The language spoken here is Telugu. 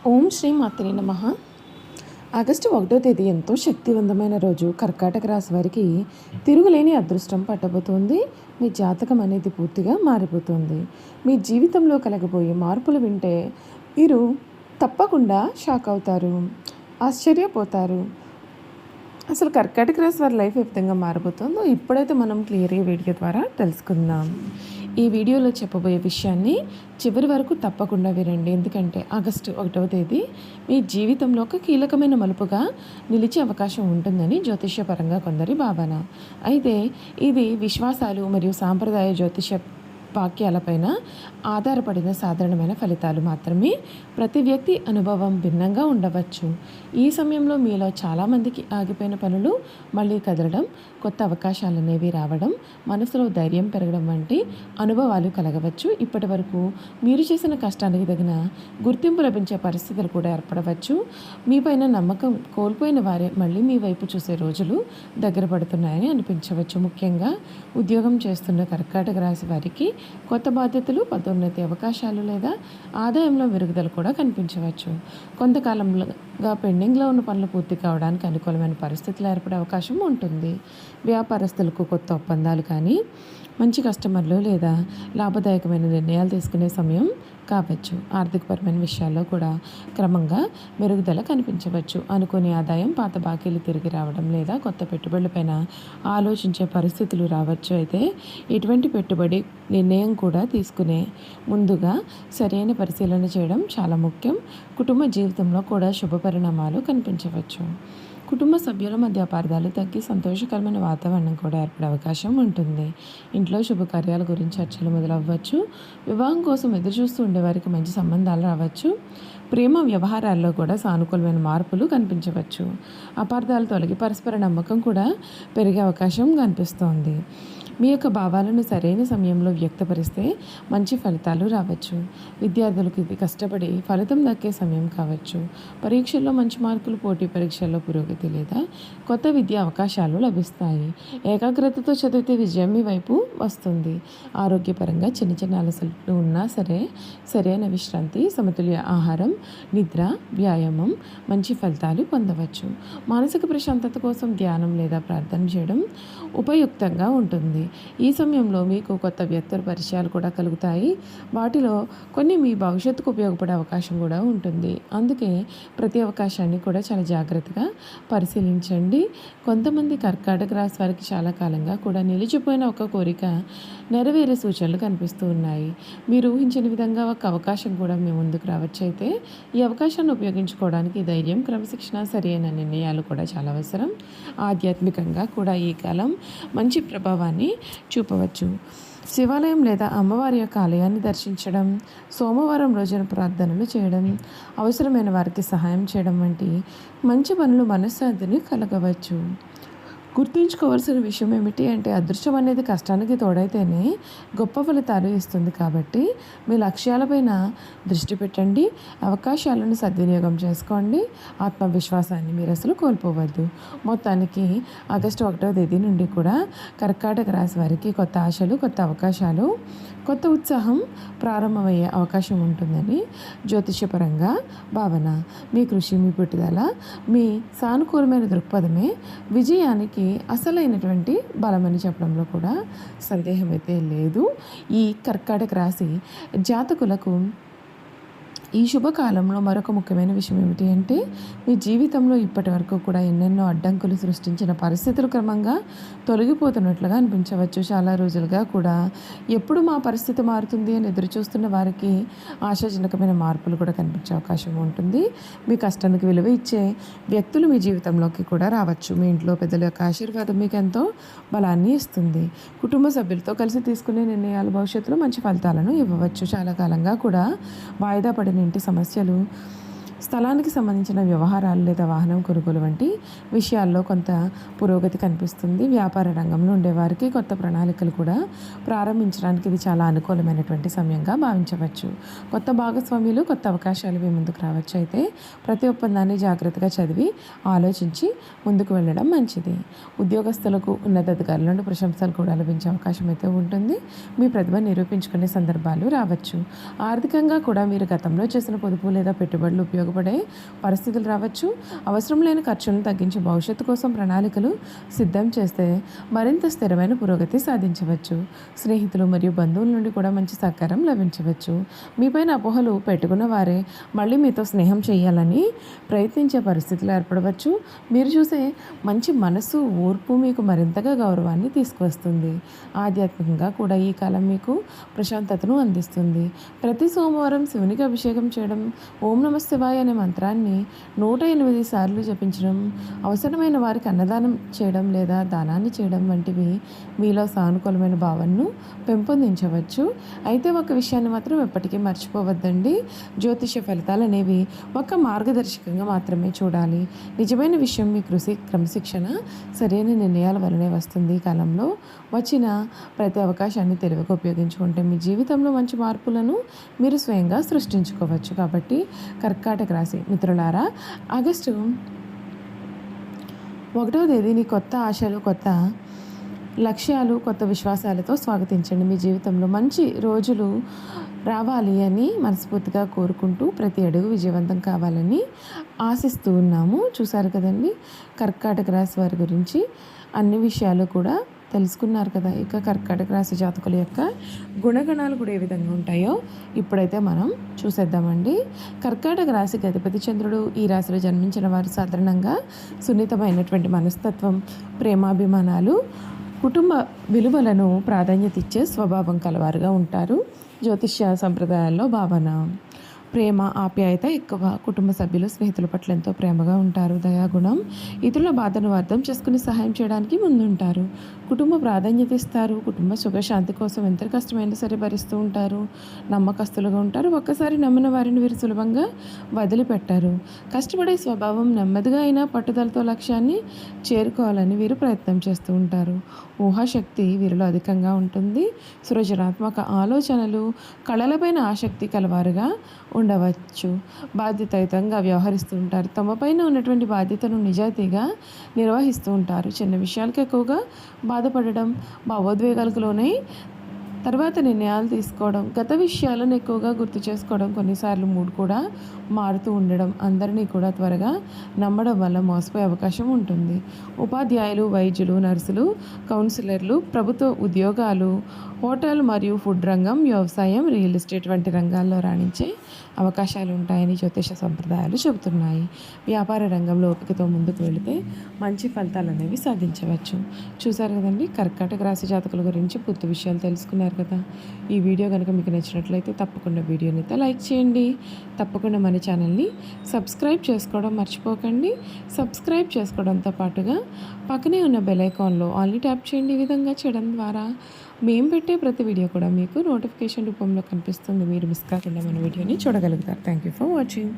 ఓం శ్రీ మాత్రే నమః. ఆగస్టు 1వ తేదీ ఎంతో శక్తివంతమైన రోజు. కర్కాటక రాశి వారికి తిరుగులేని అదృష్టం పట్టబోతోంది. మీ జాతకం అనేది పూర్తిగా మారిపోతుంది. మీ జీవితంలో కలగబోయే మార్పులు వింటే మీరు తప్పకుండా షాక్ అవుతారు, ఆశ్చర్యపోతారు. అసలు కర్కాటక రాశి వారి లైఫ్ ఏ విధంగా మారబోతుందో ఇప్పుడైతే మనం క్లియర్గా వీడియో ద్వారా తెలుసుకుందాం. ఈ వీడియోలో చెప్పబోయే విషయాన్ని చివరి వరకు తప్పకుండా వినండి. ఎందుకంటే ఆగస్టు 1వ తేదీ మీ జీవితంలో ఒక కీలకమైన మలుపుగా నిలిచే అవకాశం ఉంటుందని జ్యోతిష్యపరంగా కొందరి భావన. అయితే ఇది విశ్వాసాలు మరియు సాంప్రదాయ జ్యోతిష వాక్యాలపైన ఆధారపడిన సాధారణమైన ఫలితాలు మాత్రమే. ప్రతి వ్యక్తి అనుభవం భిన్నంగా ఉండవచ్చు. ఈ సమయంలో మీలో చాలామందికి ఆగిపోయిన పనులు మళ్ళీ కదలడం, కొత్త అవకాశాలు అనేవి రావడం, మనసులో ధైర్యం పెరగడం వంటి అనుభవాలు కలగవచ్చు. ఇప్పటి వరకు మీరు చేసిన కష్టానికి తగిన గుర్తింపు లభించే పరిస్థితులు కూడా ఏర్పడవచ్చు. మీపైన నమ్మకం కోల్పోయిన వారే మళ్ళీ మీ వైపు చూసే రోజులు దగ్గర పడుతున్నాయని అనిపించవచ్చు. ముఖ్యంగా ఉద్యోగం చేస్తున్న కర్కాటక రాశి వారికి కొత్త బాధ్యతలు, పదోన్నతి అవకాశాలు లేదా ఆదాయంలో మెరుగుదల కూడా కనిపించవచ్చు. కొంతకాలంగా పెండింగ్లో ఉన్న పనులు పూర్తి కావడానికి అనుకూలమైన పరిస్థితులు ఏర్పడే అవకాశం ఉంటుంది. వ్యాపారస్తులకు కొత్త ఒప్పందాలు కానీ, మంచి కస్టమర్లు లేదా లాభదాయకమైన నిర్ణయాలు తీసుకునే సమయం కావచ్చు. ఆర్థికపరమైన విషయాల్లో కూడా క్రమంగా మెరుగుదల కనిపించవచ్చు. అనుకునే ఆదాయం, పాత బాకీలు తిరిగి రావడం లేదా కొత్త పెట్టుబడులపైన ఆలోచించే పరిస్థితులు రావచ్చు. అయితే ఎటువంటి పెట్టుబడి నిర్ణయం కూడా తీసుకునే ముందుగా సరైన పరిశీలన చేయడం చాలా ముఖ్యం. కుటుంబ జీవితంలో కూడా శుభ పరిణామాలు కనిపించవచ్చు. కుటుంబ సభ్యుల మధ్య అపార్థాలు తగ్గి సంతోషకరమైన వాతావరణం కూడా ఏర్పడే అవకాశం ఉంటుంది. ఇంట్లో శుభకార్యాల గురించి చర్చలు మొదలవ్వచ్చు. వివాహం కోసం ఎదురుచూస్తూ ఉండేవారికి మంచి సంబంధాలు రావచ్చు. ప్రేమ వ్యవహారాల్లో కూడా సానుకూలమైన మార్పులు కనిపించవచ్చు. అపార్థాలు తొలగి పరస్పర నమ్మకం కూడా పెరిగే అవకాశం కనిపిస్తోంది. మీ యొక్క భావాలను సరైన సమయంలో వ్యక్తపరిస్తే మంచి ఫలితాలు రావచ్చు. విద్యార్థులకు ఇది కష్టపడి ఫలితం దక్కే సమయం కావచ్చు. పరీక్షల్లో మంచి మార్కులు, పోటీ పరీక్షల్లో పురోగతి లేదా కొత్త విద్యా అవకాశాలు లభిస్తాయి. ఏకాగ్రతతో చదివితే విజయం మీ వైపు వస్తుంది. ఆరోగ్యపరంగా చిన్న చిన్న అలసలు ఉన్నా సరే సరైన విశ్రాంతి, సమతుల్య ఆహారం, నిద్ర, వ్యాయామం మంచి ఫలితాలు పొందవచ్చు. మానసిక ప్రశాంతత కోసం ధ్యానం లేదా ప్రార్థన చేయడం ఉపయుక్తంగా ఉంటుంది. ఈ సమయంలో మీకు కొత్త వ్యక్తుల పరిచయాలు కూడా కలుగుతాయి. వాటిలో కొన్ని మీ భవిష్యత్తుకు ఉపయోగపడే అవకాశం కూడా ఉంటుంది. అందుకే ప్రతి అవకాశాన్ని కూడా చాలా జాగ్రత్తగా పరిశీలించండి. కొంతమంది కర్కాటక రాశి వారికి చాలా కాలంగా కూడా నిలిచిపోయిన ఒక కోరిక నెరవేరే సూచనలు కనిపిస్తూ ఉన్నాయి. మీరు ఊహించిన విధంగా ఒక అవకాశం కూడా మీ ముందుకు రావచ్చు. అయితే ఈ అవకాశాన్ని ఉపయోగించుకోవడానికి ధైర్యం, క్రమశిక్షణ, సరైన నిర్ణయాలు కూడా చాలా అవసరం. ఆధ్యాత్మికంగా కూడా ఈ కాలం మంచి ప్రభావాన్ని చూపవచ్చు. శివాలయం లేదా అమ్మవారి యొక్క ఆలయాన్ని దర్శించడం, సోమవారం రోజున ప్రార్థనలు చేయడం, అవసరమైన వారికి సహాయం చేయడం వంటి మంచి పనులు మనశ్శాంతిని కలగవచ్చు. గుర్తుంచుకోవాల్సిన విషయం ఏమిటి అంటే అదృష్టం అనేది కష్టానికి తోడైతేనే గొప్ప ఫలితాలు ఇస్తుంది. కాబట్టి మీ లక్ష్యాలపైన దృష్టి పెట్టండి, అవకాశాలను సద్వినియోగం చేసుకోండి. ఆత్మవిశ్వాసాన్ని మీరు అసలు కోల్పోవద్దు. మొత్తానికి ఆగస్టు 1వ తేదీ నుండి కూడా కర్కాటక రాశి వారికి కొత్త ఆశలు, కొత్త అవకాశాలు, కొత్త ఉత్సాహం ప్రారంభమయ్యే అవకాశం ఉంటుందని జ్యోతిష్యపరంగా భావన. మీ కృషి, మీ పట్టుదల, మీ సానుకూలమైన దృక్పథమే విజయానికి అసలైనటువంటి బలమని చెప్పడంలో కూడా సందేహం అయితే లేదు. ఈ కర్కాటక రాశి జాతకులకు ఈ శుభకాలంలో మరొక ముఖ్యమైన విషయం ఏమిటి అంటే మీ జీవితంలో ఇప్పటి వరకు కూడా ఎన్నెన్నో అడ్డంకులు సృష్టించిన పరిస్థితులు క్రమంగా తొలగిపోతున్నట్లుగా అనిపించవచ్చు. చాలా రోజులుగా కూడా ఎప్పుడు మా పరిస్థితి మారుతుంది అని ఎదురు చూస్తున్న వారికి ఆశాజనకమైన మార్పులు కూడా కనిపించే అవకాశం ఉంటుంది. మీ కష్టానికి విలువ ఇచ్చే వ్యక్తులు మీ జీవితంలోకి కూడా రావచ్చు. మీ ఇంట్లో పెద్దల యొక్క ఆశీర్వాదం మీకు ఎంతో బలాన్ని ఇస్తుంది. కుటుంబ సభ్యులతో కలిసి తీసుకునే నిర్ణయాలు భవిష్యత్తులో మంచి ఫలితాలను ఇవ్వవచ్చు. చాలా కాలంగా కూడా వాయిదా పడిన ఇంటి సమస్యలు స్థలానికి సంబంధించిన వ్యవహారాలు లేదా వాహనం కొనుగోలు వంటి విషయాల్లో కొంత పురోగతి కనిపిస్తుంది. వ్యాపార రంగంలో ఉండేవారికి కొత్త ప్రణాళికలు కూడా ప్రారంభించడానికి ఇది చాలా అనుకూలమైనటువంటి సమయంగా భావించవచ్చు. కొత్త భాగస్వామ్యులు, కొత్త అవకాశాలు మీ ముందుకు రావచ్చు. అయితే ప్రతి ఒప్పందాన్ని జాగ్రత్తగా చదివి ఆలోచించి ముందుకు వెళ్ళడం మంచిది. ఉద్యోగస్తులకు ఉన్నతాధికారుల నుండి ప్రశంసలు కూడా లభించే అవకాశం అయితే ఉంటుంది. మీ ప్రతిభ నిరూపించుకునే సందర్భాలు రావచ్చు. ఆర్థికంగా కూడా మీరు గతంలో చేసిన పొదుపు లేదా పెట్టుబడులు ఉపయోగపడే పరిస్థితులు రావచ్చు. అవసరం లేని ఖర్చులను తగ్గించి భవిష్యత్తు కోసం ప్రణాళికలు సిద్ధం చేస్తే మరింత స్థిరమైన పురోగతి సాధించవచ్చు. స్నేహితులు మరియు బంధువుల నుండి కూడా మంచి సహకారం లభించవచ్చు. మీపైన అపోహలు పెట్టుకున్న వారే మళ్ళీ మీతో స్నేహం చేయాలని ప్రయత్నించే పరిస్థితులు ఏర్పడవచ్చు. మీరు చూసే మంచి మనసు, ఓర్పు మీకు మరింతగా గౌరవాన్ని తీసుకువస్తుంది. ఆధ్యాత్మికంగా కూడా ఈ కాలం మీకు ప్రశాంతతను అందిస్తుంది. ప్రతి సోమవారం శివునికి అభిషేకం చేయడం, ఓం నమః శివాయ అనే మంత్రాన్ని 108 సార్లు జపించడం, అవసరమైన వారికి అన్నదానం చేయడం లేదా దానాన్ని చేయడం వంటివి మీలో సానుకూలమైన భావనను పెంపొందించవచ్చు. అయితే ఒక విషయాన్ని మాత్రం ఎప్పటికీ మర్చిపోవద్దండి. జ్యోతిష ఫలితాలు అనేవి ఒక మార్గదర్శకంగా మాత్రమే చూడాలి. నిజమైన విషయం మీ కృషి, క్రమశిక్షణ, సరైన నిర్ణయాల వల్లనే వస్తుంది. ఈ కాలంలో వచ్చిన ప్రతి అవకాశాన్ని తెలివిగా ఉపయోగించుకుంటే మీ జీవితంలో మంచి మార్పులను మీరు స్వయంగా సృష్టించుకోవచ్చు. కాబట్టి కర్కాటక రాశి మిత్రులారా, ఆగస్టు 1వ తేదీని కొత్త ఆశలు, కొత్త లక్ష్యాలు, కొత్త విశ్వాసాలతో స్వాగతించండి. మీ జీవితంలో మంచి రోజులు రావాలి అని మనస్ఫూర్తిగా కోరుకుంటూ ప్రతి అడుగు విజయవంతం కావాలని ఆశిస్తూ ఉన్నాము. చూసారు కదండి, కర్కాటక రాశి వారి గురించి అన్ని విషయాలు కూడా తెలుసుకున్నారు కదా. ఇక కర్కాటక రాశి జాతకుల యొక్క గుణగణాలు కూడా ఏ విధంగా ఉంటాయో ఇప్పుడైతే మనం చూసేద్దామండి. కర్కాటక రాశికి అధిపతి చంద్రుడు. ఈ రాశిలో జన్మించిన వారు సాధారణంగా సున్నితమైనటువంటి మనస్తత్వం, ప్రేమాభిమానాలు, కుటుంబ విలువలను ప్రాధాన్యత ఇచ్చే స్వభావం కలవారుగా ఉంటారు. జ్యోతిష్య సంప్రదాయాల్లో భావన, ప్రేమ, ఆప్యాయత ఎక్కువ. కుటుంబ సభ్యులు, స్నేహితుల పట్ల ఎంతో ప్రేమగా ఉంటారు. దయాగుణం, ఇతరుల బాధను అర్థం చేసుకుని సహాయం చేయడానికి ముందుంటారు. కుటుంబ ప్రాధాన్యత ఇస్తారు. కుటుంబ సుఖశాంతి కోసం ఎంత కష్టమైనా సరే భరిస్తూ ఉంటారు. నమ్మకస్తులుగా ఉంటారు. ఒక్కసారి నమ్మిన వారిని వీరు సులభంగా వదిలిపెట్టారు. కష్టపడే స్వభావం, నెమ్మదిగా అయినా పట్టుదలతో లక్ష్యాన్ని చేరుకోవాలని వీరు ప్రయత్నం చేస్తూ ఉంటారు. ఊహాశక్తి వీరిలో అధికంగా ఉంటుంది. సృజనాత్మక ఆలోచనలు, కళలపైన ఆసక్తి కలవారుగా ఉండవచ్చు. బాధ్యతాయుతంగా వ్యవహరిస్తూ ఉంటారు. తమపైన ఉన్నటువంటి బాధ్యతను నిజాయితీగా నిర్వహిస్తూ ఉంటారు. చిన్న విషయాలకు ఎక్కువగా బాధపడడం, భావోద్వేగాలకు లోనై తర్వాత నిర్ణయాలు తీసుకోవడం, గత విషయాలను ఎక్కువగా గుర్తు చేసుకోవడం, కొన్నిసార్లు మూడ్ కూడా మారుతూ ఉండడం, అందరినీ కూడా త్వరగా నమ్మడం వల్ల మోసపోయే అవకాశం ఉంటుంది. ఉపాధ్యాయులు, వైద్యులు, నర్సులు, కౌన్సిలర్లు, ప్రభుత్వ ఉద్యోగాలు, హోటల్ మరియు ఫుడ్ రంగం, వ్యవసాయం, రియల్ ఎస్టేట్ వంటి రంగాల్లో రాణించే అవకాశాలు ఉంటాయని జ్యోతిష సంప్రదాయాలు చెబుతున్నాయి. వ్యాపార రంగంలో ఓపికతో ముందుకు వెళితే మంచి ఫలితాలు అనేవి సాధించవచ్చు. చూసారు కదండి, కర్కాటక రాశి జాతకుల గురించి పూర్తి విషయాలు తెలుసుకున్నారు కదా. ఈ వీడియో కనుక మీకు నచ్చినట్లయితే తప్పకుండా వీడియోని అయితే లైక్ చేయండి. తప్పకుండా మన ఛానల్ని సబ్స్క్రైబ్ చేసుకోవడం మర్చిపోకండి. సబ్స్క్రైబ్ చేసుకోవడంతో పాటుగా పక్కనే ఉన్న బెల్ ఐకాన్లో ఆల్ని ట్యాప్ చేయండి. ఈ విధంగా చేయడం ద్వారా మేము పెట్టే ప్రతి వీడియో కూడా మీకు నోటిఫికేషన్ రూపంలో కనిపిస్తుంది. మీరు మిస్ కాకుండా మన వీడియోని చూడగలుగుతారు. Thank you for watching.